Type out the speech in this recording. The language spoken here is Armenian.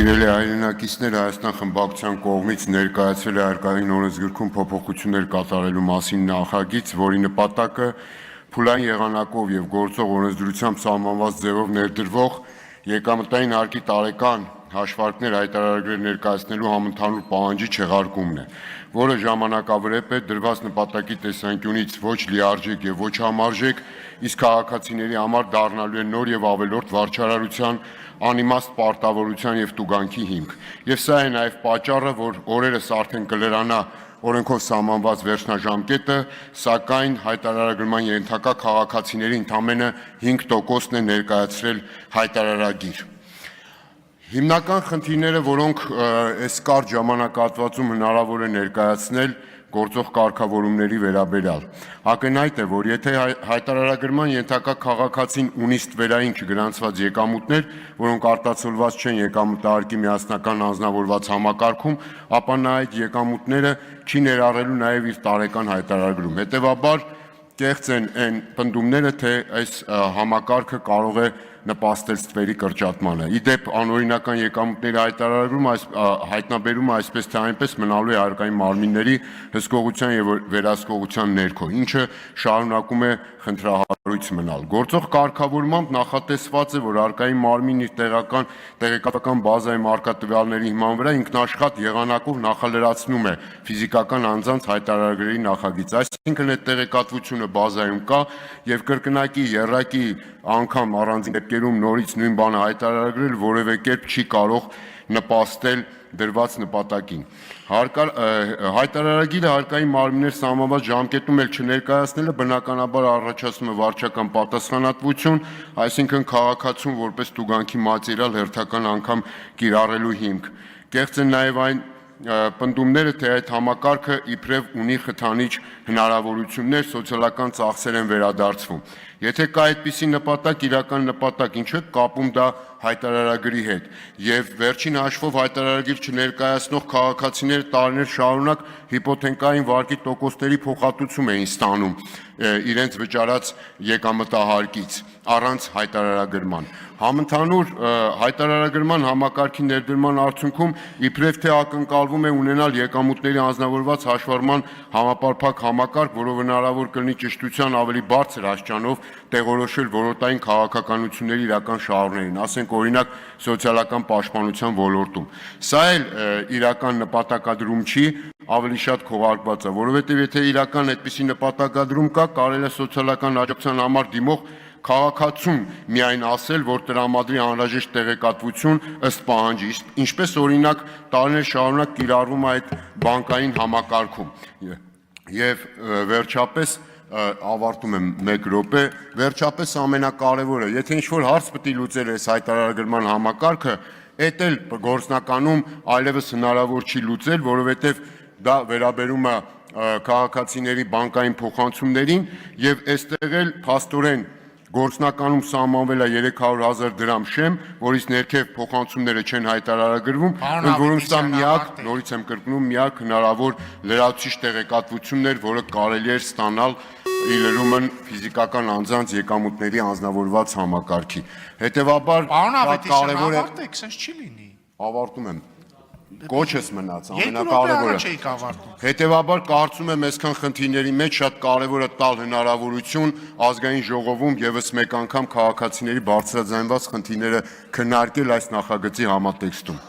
Սիրելի հայրենակիցներ, Հայաստան խմբակցության կողմից ներկայացվել է հարկային օրենսգրքում փոփոխություններ կատարելու մասին նախագիծ, որի նպատակը փուլային եղանակով եւ գործող օրենսդրությամբ սահմանված ձևով ներդրվող եկամտային հարկի տարեկան հաշվարկներ հայտարարագրեր ներկայացնելու համընդհանուր պահանջի չեղարկումն է, որը ժամանակավրեպ է դրված նպատակի տեսանկյունից ոչ լիարժեք եւ ոչ համարժեք, իսկ քաղաքացիների համար դառնալու է նոր եւ ավելորդ վարչարարության անիմաստ պարտավորության եւ տուգանքի հիմք։ Եվ սա է նաեւ պատճառը, որ օրերս արդեն կլրանա օրենքով սահմանված վերջնաժամկետը, սակայն հայտարարագրման ենթակա քաղաքացիների ընդամենը 5%-ն է ներկայացրել հայտարարագիր։ Հիմնական խնդիրները, որոնք այս կարճ ժամանակահատվածում հնարավոր է ներկայացնել գործող կարգավորումների վերաբերյալ։ Ակնհայտ է, որ եթե հայտարարագրման ենթակա քաղաքացին ունի ստվերային չգրանցված եկամուտներ, որոնք արտացոլված չեն եկամտահարկի միասնական անձնավորված համակարգում, ապա նա այդ եկամուտները չի ներառելու նաև իր տարեկան հայտարարագրում։ Հետևաբար կեղծ են այն պնդումները, թե այս համակարգը կարող է նպաստել ստվերի կրճատմանը։ Իդեպ անօրինական եկամուտների հայտնաբերումը այսպես թե այնպես մնալու է հարկային մարմինների հսկողության եւ վերահսկողության ներքո, ինչը շարունակում է խնդրահարույց մնալ։ Գործող կարգավորմամբ նախատեսված է, որ հարկային մարմինն իր տեղեկատվական բազայի մարկատվյալների հիման վրա ինքնաշխատ եղանակով նախալրացնում է ֆիզիկական անձանց հայտարարագրերի նախագիծ, այսինքն այդ տեղեկատվությունը բազայում կա եւ կրկնակի եռակի անգամ առանձին դեպքերում նորից նույն բանը հայտարարագրել որևէ կերպ չի կարող նպաստել դրված նպատակին։ Հայտարարագիրը հարկային մարմիններ սահմանված ժամկետում էլ չներկայացնելը բնականաբար առաջացնում է վարչական պատասխանատվություն, այսինքն քաղաքացուն որպես տուգանքի մատերիալ հերթական անգամ կիրառելու հիմք։ Կեղծ են նաև այն պնդումները, թե այդ համակարգը իբրև ունի խթանիչ հնարավորություններ, սոցիալական ծախսեր են վերադարձվում։ Եթե կա այդպիսի նպատակ, իրական նպատակ, ինչու է կապում դա հայտարարագրի հետ, եւ վերջին հաշվով հայտարարագիր չներկայացնող քաղաքացիները տարիներ շարունակ հիպոթեկային վարկի տոկոսների փոխհատուցում էին ստանում իրենց վճարած եկամտահարկից առանց հայտարարագրման։ Համընդհանուր հայտարարագրման համակարգի ներդրման արդյունքում իբրև թե ակնկալվում է ունենալ եկամուտների անձնավորված հաշվառման համապարփակ համակարգ, որով հնարավոր կլինի ճշտության ավելի բարձր աստիճանով տեղորոշել ոլորտային քաղաքականությունների իրական շահառուներին, ասենք օրինակ սոցիալական պաշտպանության ոլորտում։ Սա էլ իրական նպատակադրում չի, ավելի շատ քողարկված է, որովհետև եթե իրական այդպիսի նպատակադրում կա, կարելի է սոցիալական աջակցության համար դիմող քաղաքացուն միայն ասել, որ տրամադրի անհրաժեշտ տեղեկատվություն ըստ պահանջի, ինչպես օրինակ տարիներ շարունակ կիրառվում է այդ բանկային համակարգում։ Եվ վերջապես ավարտում եմ 1 րոպե, վերջապես ամենակարևորը, եթե ինչ-որ հարց պետք է լուծել այս հայտարարագրման համակարգը, այդ էլ գործնականում այլևս հնարավոր չի լուծել, որովհետև դա վերաբերում է քաղաքացիների բանկային փոխանցումներին եւ այստեղ էլ փաստորեն գործնականում սահմանվել է 300,000 դրամ շեմ, որից ներքև փոխանցումները չեն հայտարարագրվում, որոնց դա միակ, նորից եմ կրկնում, միակ հնարավոր լրացուցիչ տեղեկատվությունն էր, որը կարելի էր ստանալ ի լրումն ֆիզիկական անձանց եկամուտների անձնավորված համակարգի։ Հետևաբար կարևոր է ավարտում եմ Կոչս մնաց, ամենակարևորը։ Հետևաբար կարծում եմ այսքան խնդիրների մեջ շատ կարևոր է տալ հնարավորություն ազգային ժողովում եւս մեկ անգամ քաղաքացիների բարձրաձայնված խնդիրները քննարկել այս նախագծի համատեքստում։